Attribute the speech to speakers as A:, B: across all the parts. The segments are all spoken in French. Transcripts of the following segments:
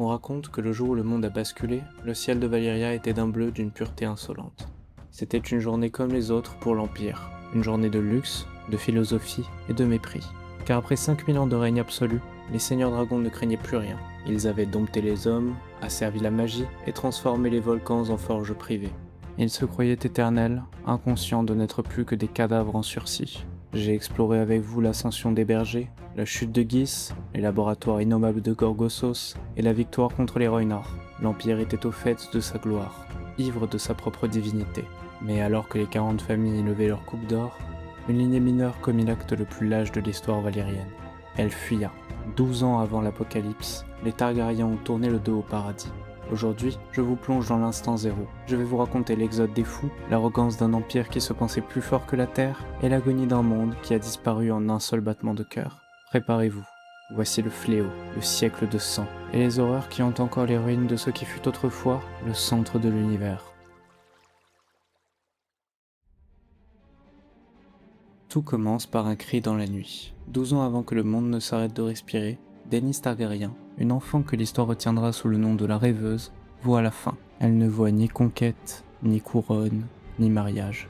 A: On raconte que le jour où le monde a basculé, le ciel de Valyria était d'un bleu d'une pureté insolente. C'était une journée comme les autres pour l'Empire, une journée de luxe, de philosophie et de mépris. Car après 5000 ans de règne absolu, les seigneurs dragons ne craignaient plus rien. Ils avaient dompté les hommes, asservi la magie et transformé les volcans en forges privées. Ils se croyaient éternels, inconscients de n'être plus que des cadavres en sursis. J'ai exploré avec vous l'ascension des bergers, la chute de Gis, les laboratoires innommables de Gorgossos et la victoire contre les Rhoynar. L'Empire était au fait de sa gloire, ivre de sa propre divinité. Mais alors que les 40 familles levaient leur coupe d'or, une lignée mineure commit l'acte le plus lâche de l'histoire valérienne. Elle fuya. 12 ans avant l'Apocalypse, les Targaryens ont tourné le dos au paradis. Aujourd'hui, je vous plonge dans l'instant zéro. Je vais vous raconter l'exode des fous, l'arrogance d'un empire qui se pensait plus fort que la Terre, et l'agonie d'un monde qui a disparu en un seul battement de cœur. Préparez-vous. Voici le fléau, le siècle de sang, et les horreurs qui hantent encore les ruines de ce qui fut autrefois le centre de l'univers. Tout commence par un cri dans la nuit. 12 ans avant que le monde ne s'arrête de respirer, Daenerys Targaryen, une enfant que l'histoire retiendra sous le nom de la Rêveuse, voit la fin. Elle ne voit ni conquête, ni couronne, ni mariage.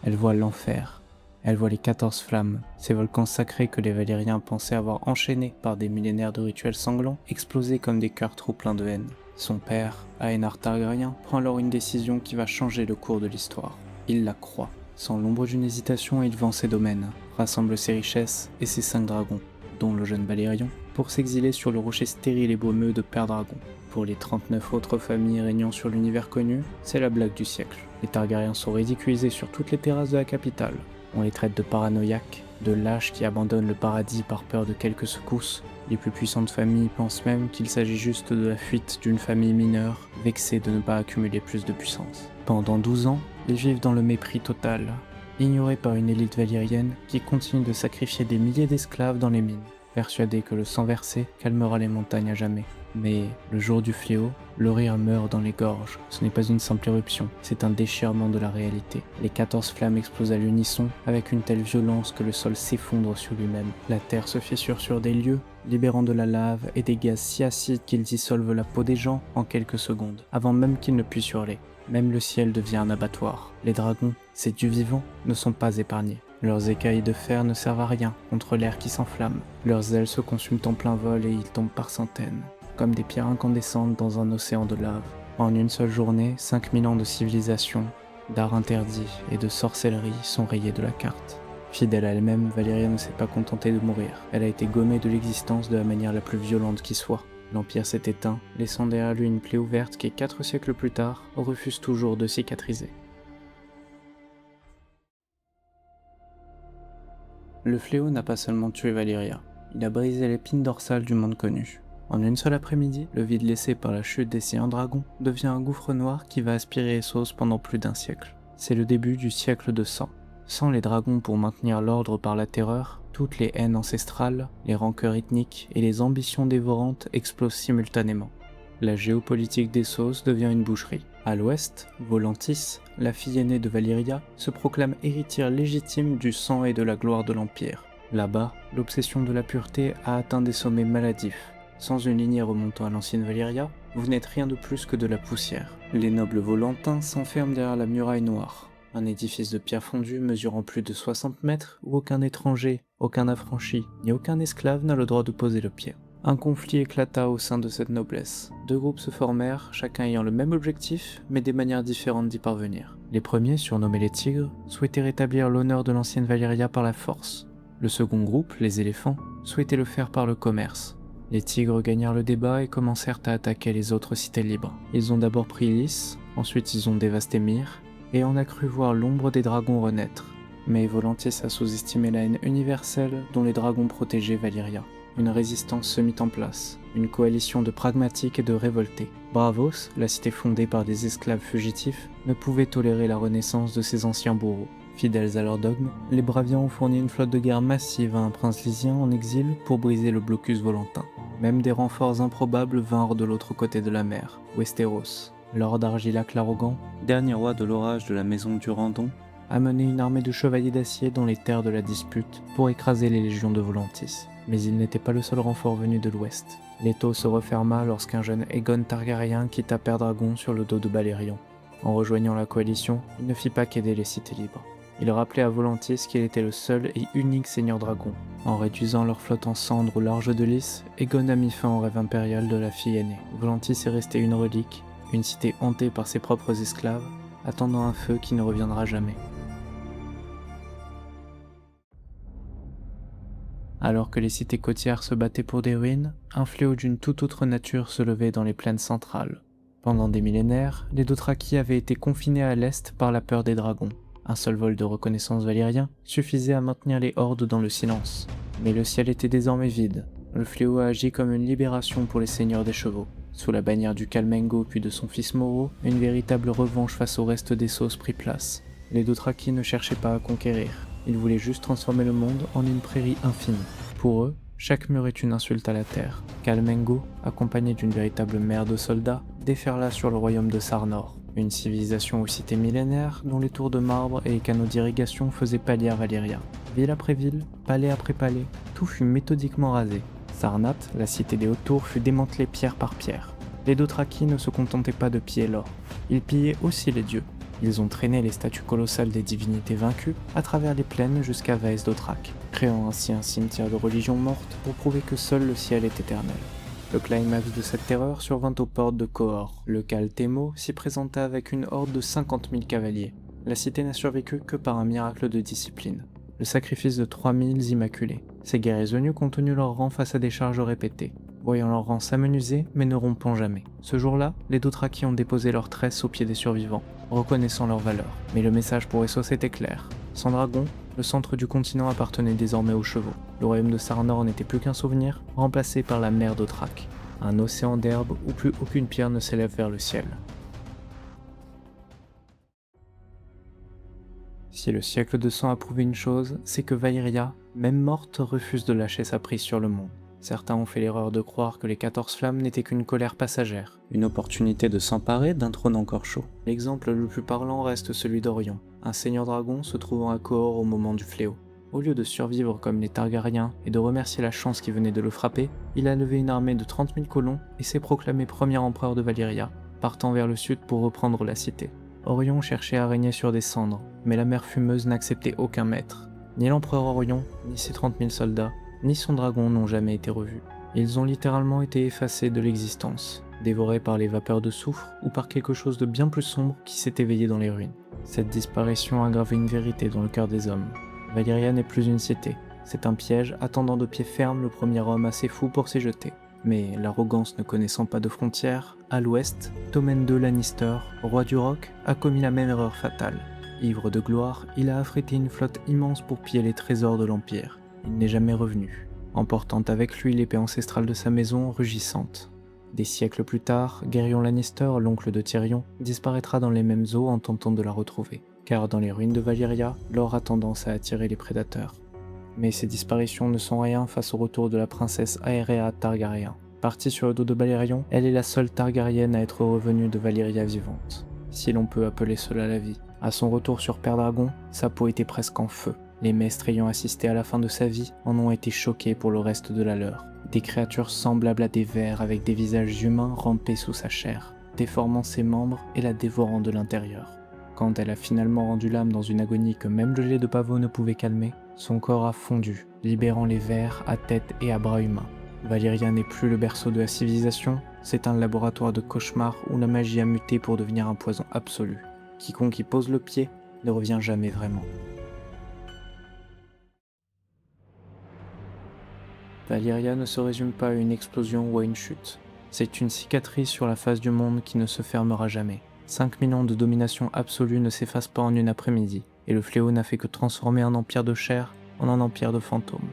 A: Elle voit l'enfer. Elle voit les 14 flammes, ces volcans sacrés que les Valériens pensaient avoir enchaînés par des millénaires de rituels sanglants, exploser comme des cœurs trop pleins de haine. Son père, Aenard Targaryen, prend alors une décision qui va changer le cours de l'histoire. Il la croit. Sans l'ombre d'une hésitation, il vend ses domaines, rassemble ses richesses et ses 5 dragons, dont le jeune Balérion, pour s'exiler sur le rocher stérile et brumeux de Père Dragon. Pour les 39 autres familles régnant sur l'univers connu, c'est la blague du siècle. Les Targaryens sont ridiculisés sur toutes les terrasses de la capitale. On les traite de paranoïaques, de lâches qui abandonnent le paradis par peur de quelques secousses. Les plus puissantes familles pensent même qu'il s'agit juste de la fuite d'une famille mineure, vexée de ne pas accumuler plus de puissance. Pendant 12 ans, ils vivent dans le mépris total, ignorés par une élite valérienne qui continue de sacrifier des milliers d'esclaves dans les mines, persuadés que le sang versé calmera les montagnes à jamais. Mais le jour du fléau, le rire meurt dans les gorges. Ce n'est pas une simple éruption, c'est un déchirement de la réalité. Les 14 flammes explosent à l'unisson avec une telle violence que le sol s'effondre sur lui-même. La terre se fissure sur des lieux, libérant de la lave et des gaz si acides qu'ils dissolvent la peau des gens en quelques secondes, avant même qu'ils ne puissent hurler. Même le ciel devient un abattoir. Les dragons, ces dieux vivants, ne sont pas épargnés. Leurs écailles de fer ne servent à rien contre l'air qui s'enflamme. Leurs ailes se consument en plein vol et ils tombent par centaines, comme des pierres incandescentes dans un océan de lave. En une seule journée, 5000 ans de civilisation, d'art interdit et de sorcellerie sont rayés de la carte. Fidèle à elle-même, Valyria ne s'est pas contentée de mourir. Elle a été gommée de l'existence de la manière la plus violente qui soit. L'Empire s'est éteint, laissant derrière lui une plaie ouverte qui, 4 siècles plus tard, refuse toujours de cicatriser. Le fléau n'a pas seulement tué Valyria, il a brisé l'épine dorsale du monde connu. En une seule après-midi, le vide laissé par la chute des Seigneurs Dragons devient un gouffre noir qui va aspirer Essos pendant plus d'un siècle. C'est le début du siècle de sang. Sans les dragons pour maintenir l'ordre par la terreur, toutes les haines ancestrales, les rancœurs ethniques et les ambitions dévorantes explosent simultanément. La géopolitique d'Essos devient une boucherie. À l'ouest, Volantis, la fille aînée de Valyria, se proclame héritière légitime du sang et de la gloire de l'Empire. Là-bas, l'obsession de la pureté a atteint des sommets maladifs. Sans une lignée remontant à l'ancienne Valyria, vous n'êtes rien de plus que de la poussière. Les nobles volantins s'enferment derrière la muraille noire, un édifice de pierre fondue mesurant plus de 60 mètres où aucun étranger, aucun affranchi, ni aucun esclave n'a le droit de poser le pied. Un conflit éclata au sein de cette noblesse. 2 groupes se formèrent, chacun ayant le même objectif, mais des manières différentes d'y parvenir. Les premiers, surnommés les Tigres, souhaitaient rétablir l'honneur de l'ancienne Valyria par la force. Le second groupe, les Éléphants, souhaitait le faire par le commerce. Les Tigres gagnèrent le débat et commencèrent à attaquer les autres cités libres. Ils ont d'abord pris Lys, ensuite ils ont dévasté Myre, et on a cru voir l'ombre des dragons renaître. Mais Volantis a sous-estimé la haine universelle dont les dragons protégeaient Valyria. Une résistance se mit en place, une coalition de pragmatiques et de révoltés. Braavos, la cité fondée par des esclaves fugitifs, ne pouvait tolérer la renaissance de ses anciens bourreaux. Fidèles à leur dogme, les Bravians ont fourni une flotte de guerre massive à un prince lysien en exil pour briser le blocus volantin. Même des renforts improbables vinrent de l'autre côté de la mer, Westeros. Lord Argilac l'Arrogant, dernier roi de l'orage de la maison du Randon, a mené une armée de chevaliers d'acier dans les terres de la dispute pour écraser les légions de Volantis. Mais il n'était pas le seul renfort venu de l'ouest. L'étau se referma lorsqu'un jeune Aegon Targaryen quitta Pendragon sur le dos de Balerion. En rejoignant la coalition, il ne fit pas qu'aider les cités libres. Il rappelait à Volantis qu'il était le seul et unique seigneur dragon. En réduisant leur flotte en cendres au large de Lys, Aegon a mis fin au rêve impérial de la fille aînée. Volantis est resté une relique, une cité hantée par ses propres esclaves, attendant un feu qui ne reviendra jamais. Alors que les cités côtières se battaient pour des ruines, un fléau d'une toute autre nature se levait dans les plaines centrales. Pendant des millénaires, les Dothraki avaient été confinés à l'est par la peur des dragons. Un seul vol de reconnaissance valyrien suffisait à maintenir les hordes dans le silence. Mais le ciel était désormais vide. Le fléau a agi comme une libération pour les seigneurs des chevaux. Sous la bannière du Kalmengo puis de son fils Moro, une véritable revanche face au reste des Ssos prit place. Les Dothraki ne cherchaient pas à conquérir. Ils voulaient juste transformer le monde en une prairie infinie. Pour eux, chaque mur est une insulte à la terre. Kalmengo, accompagné d'une véritable mer de soldats, déferla sur le royaume de Sarnor, une civilisation aux cités millénaires dont les tours de marbre et les canaux d'irrigation faisaient pâlir Valyria. Ville après ville, palais après palais, tout fut méthodiquement rasé. Sarnath, la cité des hautes tours, fut démantelée pierre par pierre. Les Dothraki ne se contentaient pas de piller l'or, ils pillaient aussi les dieux. Ils ont traîné les statues colossales des divinités vaincues à travers les plaines jusqu'à Vaes Dothrak, créant ainsi un cimetière de religions mortes pour prouver que seul le ciel est éternel. Le climax de cette terreur survint aux portes de Qohor. Le Khal Témo s'y présenta avec une horde de 50 000 cavaliers. La cité n'a survécu que par un miracle de discipline. Le sacrifice de 3000 immaculés. Ces guerriers eunuques ont tenu leur rang face à des charges répétées, voyant leur rang s'amenuiser mais ne rompant jamais. Ce jour-là, les Dothraki ont déposé leurs tresses aux pieds des survivants, reconnaissant leur valeur. Mais le message pour Essos était clair. Sans dragon, le centre du continent appartenait désormais aux chevaux. Le royaume de Sarnor n'était plus qu'un souvenir, remplacé par la mer d'Othrak. Un océan d'herbe où plus aucune pierre ne s'élève vers le ciel. Si le siècle de sang a prouvé une chose, c'est que Valyria, même morte, refuse de lâcher sa prise sur le monde. Certains ont fait l'erreur de croire que les 14 flammes n'étaient qu'une colère passagère, une opportunité de s'emparer d'un trône encore chaud. L'exemple le plus parlant reste celui d'Orion, un seigneur dragon se trouvant à Qohor au moment du fléau. Au lieu de survivre comme les Targaryens et de remercier la chance qui venait de le frapper, il a levé une armée de 30 000 colons et s'est proclamé premier empereur de Valyria, partant vers le sud pour reprendre la cité. Orion cherchait à régner sur des cendres, mais la mer fumeuse n'acceptait aucun maître. Ni l'empereur Orion, ni ses 30 000 soldats, ni son dragon n'ont jamais été revus. Ils ont littéralement été effacés de l'existence, dévorés par les vapeurs de soufre ou par quelque chose de bien plus sombre qui s'est éveillé dans les ruines. Cette disparition a gravé une vérité dans le cœur des hommes. Valyria n'est plus une cité, c'est un piège attendant de pied ferme le premier homme assez fou pour s'y jeter. Mais l'arrogance ne connaissant pas de frontières, à l'ouest, Tommen II Lannister, roi du Roc, a commis la même erreur fatale. Ivre de gloire, il a affrété une flotte immense pour piller les trésors de l'Empire. Il n'est jamais revenu, emportant avec lui l'épée ancestrale de sa maison rugissante. Des siècles plus tard, Geryon Lannister, l'oncle de Tyrion, disparaîtra dans les mêmes eaux en tentant de la retrouver, car dans les ruines de Valyria, l'or a tendance à attirer les prédateurs. Mais ces disparitions ne sont rien face au retour de la princesse Aerea Targaryen. Partie sur le dos de Balerion, elle est la seule Targaryenne à être revenue de Valyria vivante, si l'on peut appeler cela la vie. À son retour sur Pendragon, sa peau était presque en feu. Les maîtres ayant assisté à la fin de sa vie en ont été choqués pour le reste de la leur. Des créatures semblables à des vers avec des visages humains rampaient sous sa chair, déformant ses membres et la dévorant de l'intérieur. Quand elle a finalement rendu l'âme dans une agonie que même le lait de pavot ne pouvait calmer, son corps a fondu, libérant les vers à tête et à bras humains. Valyria n'est plus le berceau de la civilisation, c'est un laboratoire de cauchemar où la magie a muté pour devenir un poison absolu. Quiconque y pose le pied ne revient jamais vraiment. Valyria ne se résume pas à une explosion ou à une chute. C'est une cicatrice sur la face du monde qui ne se fermera jamais. 5000 ans de domination absolue ne s'effacent pas en une après-midi, et le fléau n'a fait que transformer un empire de chair en un empire de fantômes.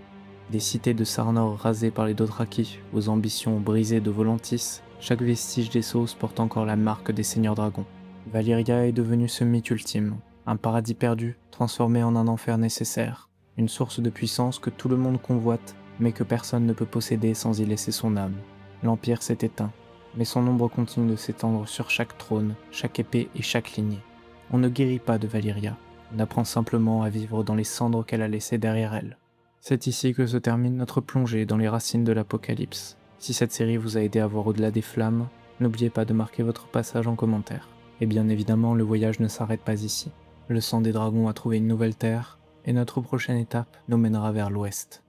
A: Des cités de Sarnor rasées par les Dothraki, aux ambitions brisées de Volantis, chaque vestige des Ssos porte encore la marque des seigneurs dragons. Valyria est devenue ce mythe ultime, un paradis perdu transformé en un enfer nécessaire, une source de puissance que tout le monde convoite, mais que personne ne peut posséder sans y laisser son âme. L'Empire s'est éteint, mais son ombre continue de s'étendre sur chaque trône, chaque épée et chaque lignée. On ne guérit pas de Valyria, on apprend simplement à vivre dans les cendres qu'elle a laissées derrière elle. C'est ici que se termine notre plongée dans les racines de l'Apocalypse. Si cette série vous a aidé à voir au-delà des flammes, n'oubliez pas de marquer votre passage en commentaire. Et bien évidemment, le voyage ne s'arrête pas ici. Le sang des dragons a trouvé une nouvelle terre, et notre prochaine étape nous mènera vers l'ouest.